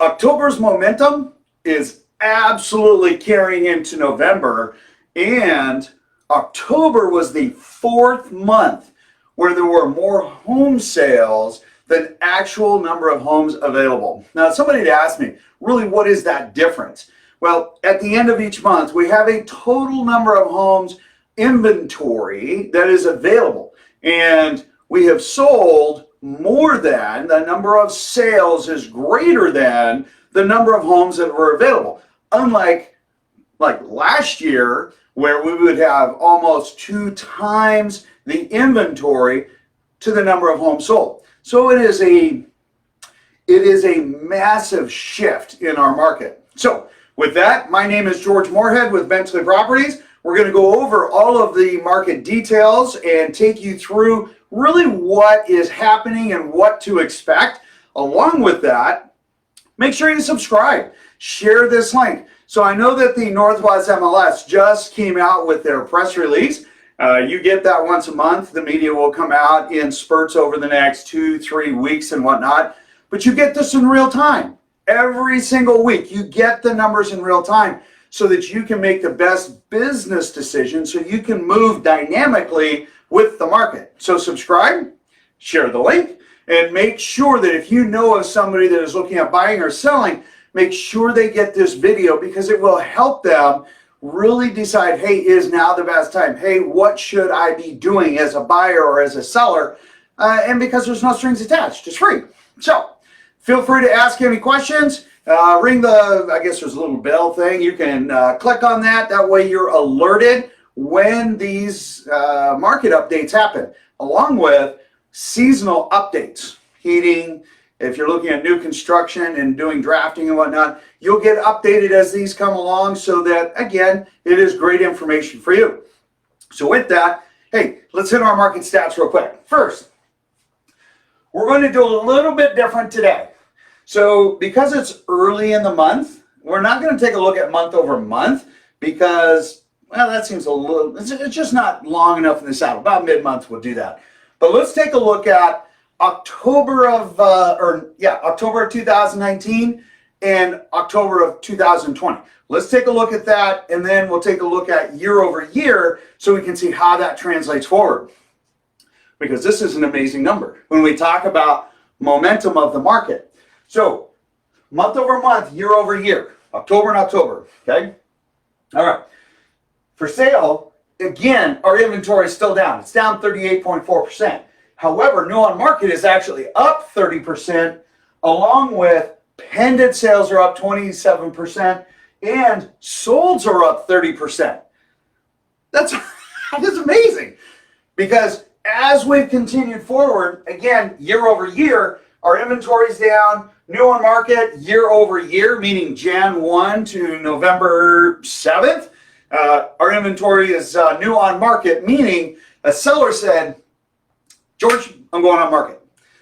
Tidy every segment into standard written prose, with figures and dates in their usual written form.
October's momentum is absolutely carrying into November, and October was the fourth month where there were more home sales than actual number of homes available. Now, somebody had asked me, really, what is that difference? Well, at the end of each month, we have a total number of homes inventory that is available, and we have sold more than the number of sales is greater than the number of homes that were available. Unlike last year, where we would have almost 2 times the inventory to the number of homes sold. So it is a massive shift in our market. So with that, my name is George Moorhead with Bentley Properties. We're going to go over all of the market details and take you through really what is happening and what to expect. Along with that, make sure you subscribe, share this link. So I know that the Northwest MLS just came out with their press release. You get that once a month. The media will come out in spurts over the next 2-3 weeks and whatnot. But you get this in real time. Every single week, you get the numbers in real time so that you can make the best business decision, so you can move dynamically with the market. So subscribe, share the link, and make sure that if you know of somebody that is looking at buying or selling, make sure they get this video, because it will help them really decide, hey, is now the best time? Hey, what should I be doing as a buyer or as a seller? And because there's no strings attached, it's free. So feel free to ask any questions. Ring the, I guess there's a little bell thing. You can click on that. That way you're alerted when these market updates happen, along with seasonal updates, heating. If you're looking at new construction and doing drafting and whatnot, you'll get updated as these come along, so that, again, it is great information for you. So with that, hey, let's hit our market stats real quick. First, we're going to do a little bit different today. So because it's early in the month, we're not going to take a look at month over month, because, well, that seems a little, it's just not long enough in the saddle. About mid-month we'll do that. But let's take a look at October of 2019 and October of 2020. Let's take a look at that, and then we'll take a look at year over year so we can see how that translates forward. Because this is an amazing number when we talk about momentum of the market. So month over month, year over year, October and October, okay? All right. For sale, again, our inventory is still down. It's down 38.4%. However, new on market is actually up 30%, along with pending sales are up 27%, and solds are up 30%. That's amazing, because as we've continued forward, again, year over year, our inventory is down. New on market year over year, meaning Jan 1 to November 7th. Our inventory is new on market, meaning a seller said, George, I'm going on market.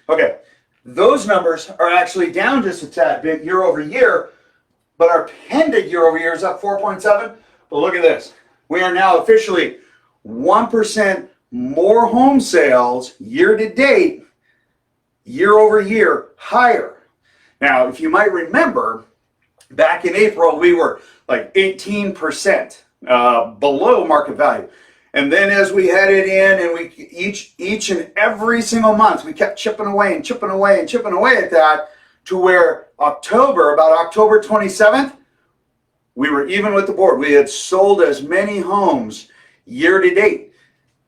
Okay, those numbers are actually down just a tad bit year over year, but our pending year over year is up 4.7. But look at this. We are now officially 1% more home sales year to date, year over year higher. Now, if you might remember, back in April, we were like 18% below market value. And then as we headed in, and we each and every single month, we kept chipping away and chipping away and chipping away at that, to where October, about October 27th, we were even with the board. We had sold as many homes year to date.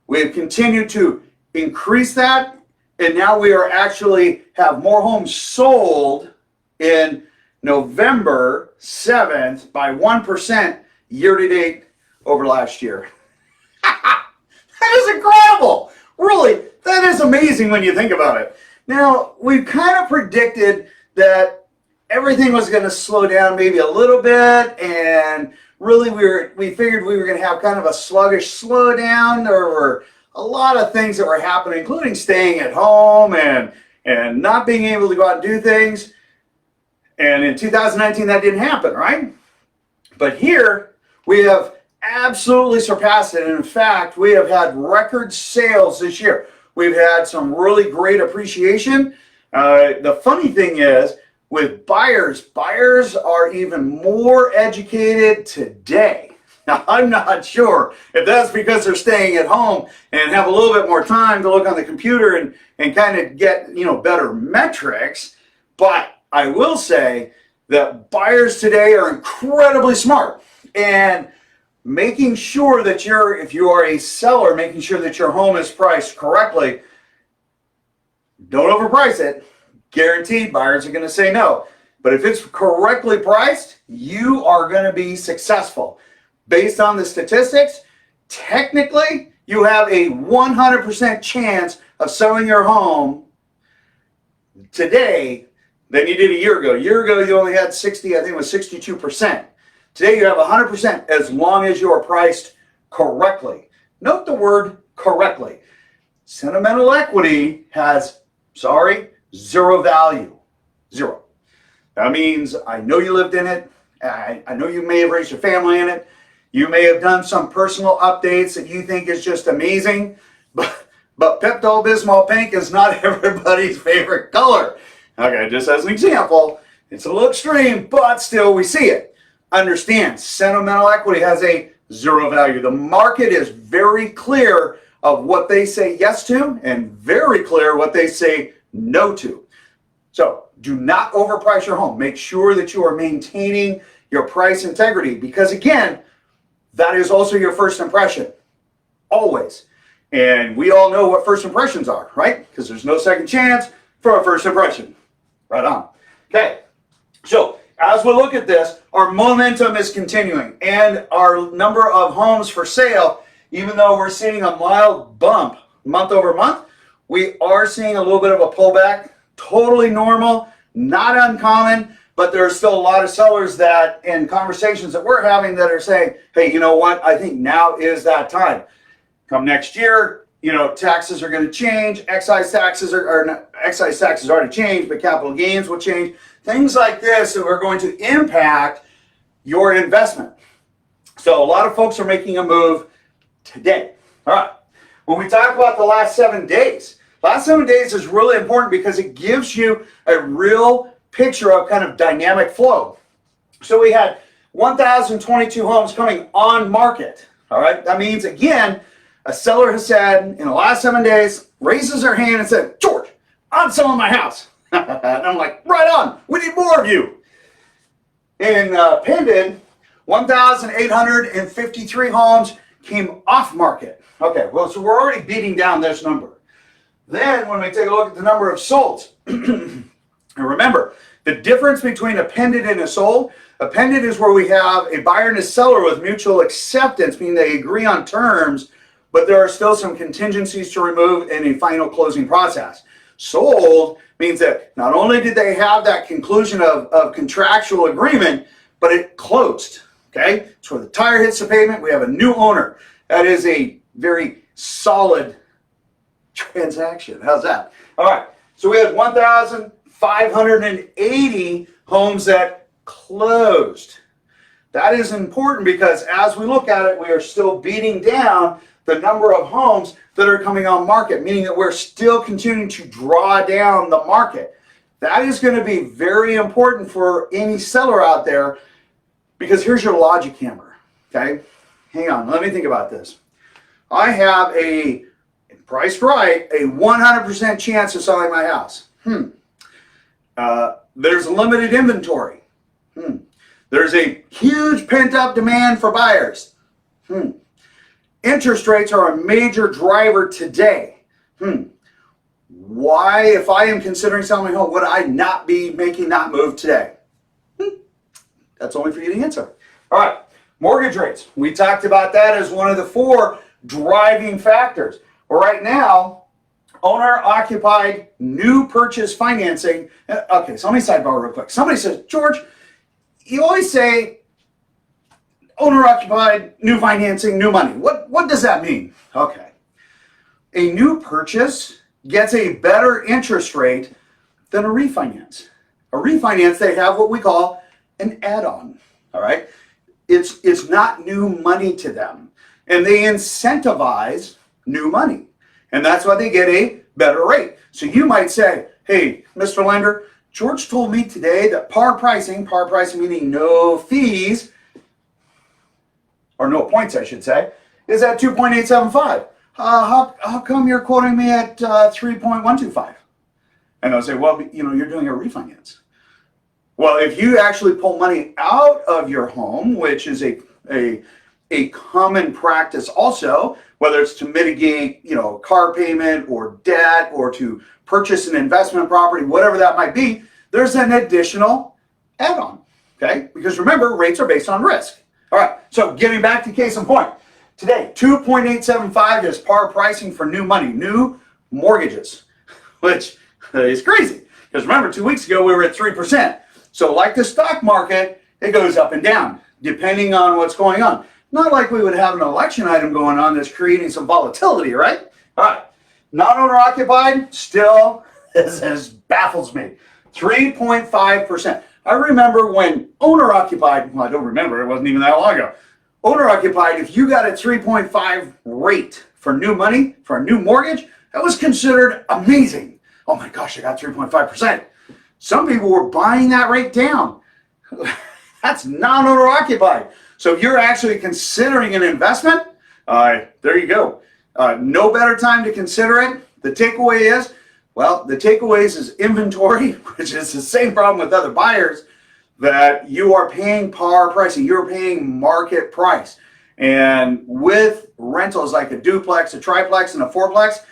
We have continued to increase that, and now we are actually have more homes sold in November 7th by 1% year to date over last year. That is incredible. Really, that is amazing when you think about it. Now, we kind of predicted that everything was going to slow down maybe a little bit, and really we figured we were going to have kind of a sluggish slowdown. There were a lot of things that were happening, including staying at home and not being able to go out and do things. And in 2019, that didn't happen, right? But here, we have absolutely surpassed it. And in fact, we have had record sales this year. We've had some really great appreciation. The funny thing is, With buyers, buyers are even more educated today. Now, I'm not sure if that's because they're staying at home and have a little bit more time to look on the computer and kind of get, better metrics. But I will say that buyers today are incredibly smart, and making sure that if you are a seller, making sure that your home is priced correctly. Don't overprice it. Guaranteed buyers are going to say no. But if it's correctly priced, you are going to be successful. Based on the statistics, technically, you have a 100% chance of selling your home today than you did a year ago. A year ago, you only had 60, I think it was 62%. Today, you have 100% as long as you are priced correctly. Note the word correctly. Sentimental equity has, zero value. Zero. That means I know you lived in it. I know you may have raised your family in it. You may have done some personal updates that you think is just amazing, but Pepto-Bismol pink is not everybody's favorite color. Okay, just as an example, it's a little extreme, but still we see it. Understand, sentimental equity has a zero value. The market is very clear of what they say yes to and very clear what they say no to. So do not overprice your home. Make sure that you are maintaining your price integrity, because again, that is also your first impression, always. And we all know what first impressions are, right? Because there's no second chance for a first impression. Right on. Okay, so as we look at this, our momentum is continuing, and our number of homes for sale, even though we're seeing a mild bump month over month, we are seeing a little bit of a pullback. Totally normal, not uncommon. But there are still a lot of sellers that, in conversations that we're having, that are saying, hey, you know what? I think now is that time. Come next year, taxes are going to change. Excise taxes excise taxes already changed, but capital gains will change. Things like this that are going to impact your investment. So a lot of folks are making a move today. All right. When we talk about the last 7 days, last 7 days is really important because it gives you a real picture of kind of dynamic flow. So we had 1,022 homes coming on market. All right. That means, again, a seller has said in the last 7 days, raises their hand and said, George, I'm selling my house. And I'm like, right on. We need more of you. In Pendon, 1,853 homes came off market. Okay, well, so we're already beating down this number. Then when we take a look at the number of solds, and remember, the difference between a pendant and a sold, a pendant is where we have a buyer and a seller with mutual acceptance, meaning they agree on terms, but there are still some contingencies to remove in a final closing process. Sold means that not only did they have that conclusion of contractual agreement, but it closed. Okay? So when the tire hits the pavement, we have a new owner. That is a very solid transaction. How's that? All right. So we had 1,580 homes that closed. That is important because as we look at it, we are still beating down the number of homes that are coming on market, meaning that we're still continuing to draw down the market. That is going to be very important for any seller out there, because here's your logic hammer. Okay? Hang on. Let me think about this. I have a, priced right, a 100% chance of selling my house. There's limited inventory. There's a huge pent-up demand for buyers. Interest rates are a major driver today. Why, if I am considering selling my home, would I not be making that move today? That's only for you to answer. All right, mortgage rates. We talked about that as one of the 4 driving factors. Well, right now, owner-occupied new purchase financing. Okay, so let me sidebar real quick. Somebody says, George, you always say owner-occupied, new financing, new money. What does that mean? Okay. A new purchase gets a better interest rate than a refinance. A refinance, they have what we call an add-on. All right? It's not new money to them. And they incentivize new money. And that's why they get a better rate. So you might say, hey, Mr. Lender, George told me today that par pricing meaning no fees, or no points I should say, is at 2.875. How come you're quoting me at 3.125? And I'll say, well, you're doing a refinance. Well, if you actually pull money out of your home, which is a common practice also, whether it's to mitigate, car payment or debt or to purchase an investment property, whatever that might be, there's an additional add-on, okay? Because remember, rates are based on risk. All right, so getting back to case in point. Today, 2.875 is par pricing for new money, new mortgages, which is crazy. Because remember, 2 weeks ago, we were at 3%. So like the stock market, it goes up and down, depending on what's going on. Not like we would have an election item going on that's creating some volatility, right? All right, non-owner occupied, still, this baffles me. 3.5%. I remember when owner occupied, well, I don't remember, it wasn't even that long ago. Owner occupied, if you got a 3.5 rate for new money, for a new mortgage, that was considered amazing. Oh my gosh, I got 3.5%. Some people were buying that rate down. That's non-owner occupied. So if you're actually considering an investment, there you go. No better time to consider it. The takeaway is, well, the takeaways is inventory, which is the same problem with other buyers, that you are paying par pricing. You're paying market price. And with rentals like a duplex, a triplex, and a fourplex,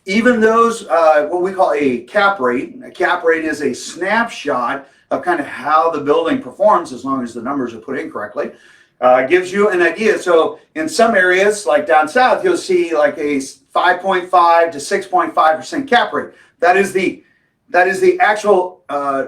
even those, what we call a cap rate is a snapshot of kind of how the building performs, as long as the numbers are put in correctly, gives you an idea. So in some areas, like down south, you'll see like a 5.5 to 6.5% cap rate. That is the actual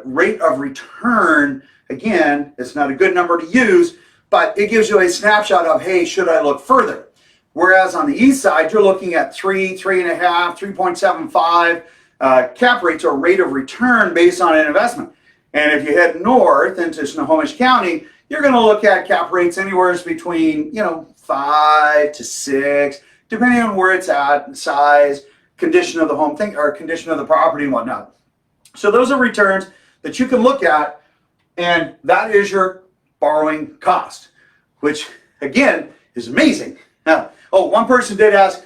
rate of return. Again, it's not a good number to use, but it gives you a snapshot of, hey, should I look further? Whereas on the east side, you're looking at 3.5, 3.75 cap rates or rate of return based on an investment. And if you head north into Snohomish County, you're going to look at cap rates anywhere between 5 to 6, depending on where it's at, size, condition of the home, or condition of the property and whatnot. So those are returns that you can look at, and that is your borrowing cost, which again is amazing. Now, one person did ask,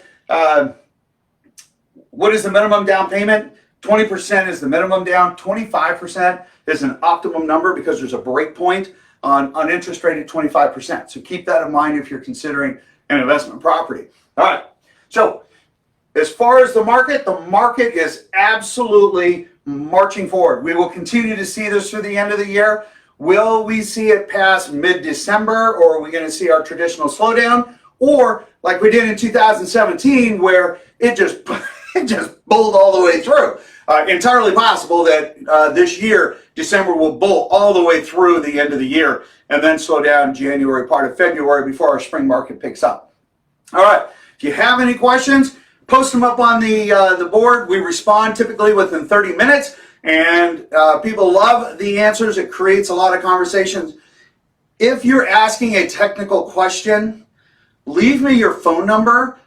what is the minimum down payment? 20% is the minimum down. 25% is an optimum number because there's a break point on interest rate at 25%. So keep that in mind if you're considering an investment property. All right. So as far as the market is absolutely marching forward. We will continue to see this through the end of the year. Will we see it past mid-December, or are we going to see our traditional slowdown? Or like we did in 2017, where it just bulled all the way through. Entirely possible that this year, December will bull all the way through the end of the year and then slow down January, part of February before our spring market picks up. All right, if you have any questions, post them up on the board. We respond typically within 30 minutes, and people love the answers. It creates a lot of conversations. If you're asking a technical question, leave me your phone number,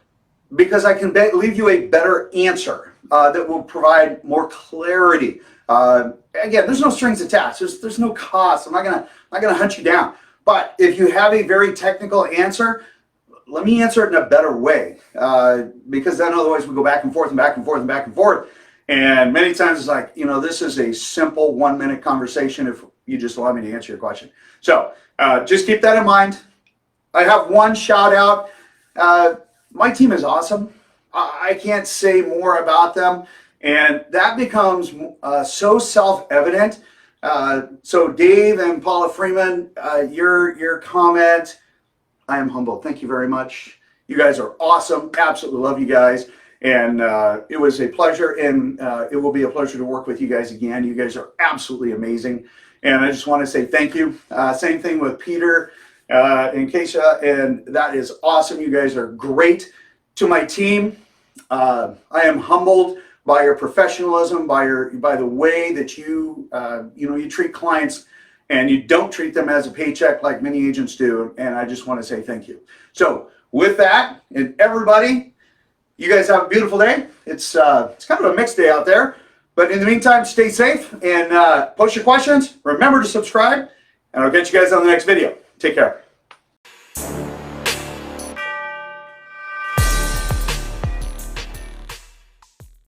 because I can leave you a better answer that will provide more clarity. Again, there's no strings attached. There's no cost. I'm not gonna hunt you down. But if you have a very technical answer, let me answer it in a better way, because then otherwise we go back and forth and back and forth and back and forth. And many times it's like, this is a simple 1-minute conversation if you just allow me to answer your question. So just keep that in mind. I have one shout out. My team is awesome. I can't say more about them. And that becomes so self-evident. So Dave and Paula Freeman, your comment, I am humbled. Thank you very much. You guys are awesome. Absolutely love you guys. And it was a pleasure, and it will be a pleasure to work with you guys again. You guys are absolutely amazing. And I just want to say thank you. Same thing with Peter and Keisha, and that is awesome. You guys are great. To my team, I am humbled by your professionalism, by the way that you treat clients, and you don't treat them as a paycheck like many agents do. And I just want to say thank you. So with that, and everybody, you guys have a beautiful day. It's kind of a mixed day out there. But in the meantime, stay safe and post your questions. Remember to subscribe, and I'll get you guys on the next video. Take care.